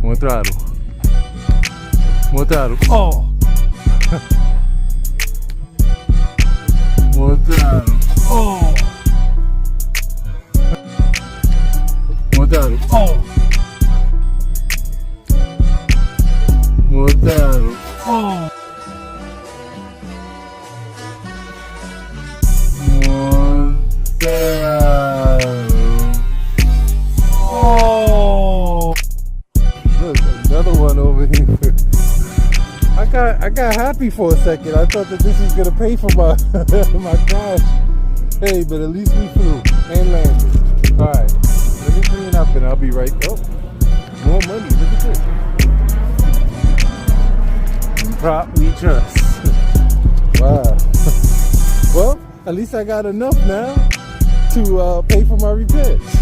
More throttle. More throttle. Oh! More throttle. Oh! More throttle. Oh! More throttle. Oh! More throttle. Oh! Look, another one over here. I got happy for a second. I thought that this was gonna pay for my my crash. Hey, but at least we flew and landed. All right, let me clean up and I'll be right. Oh, more money. Look at this. Prop we trust. Wow. Well, at least I got enough now to pay for my repairs.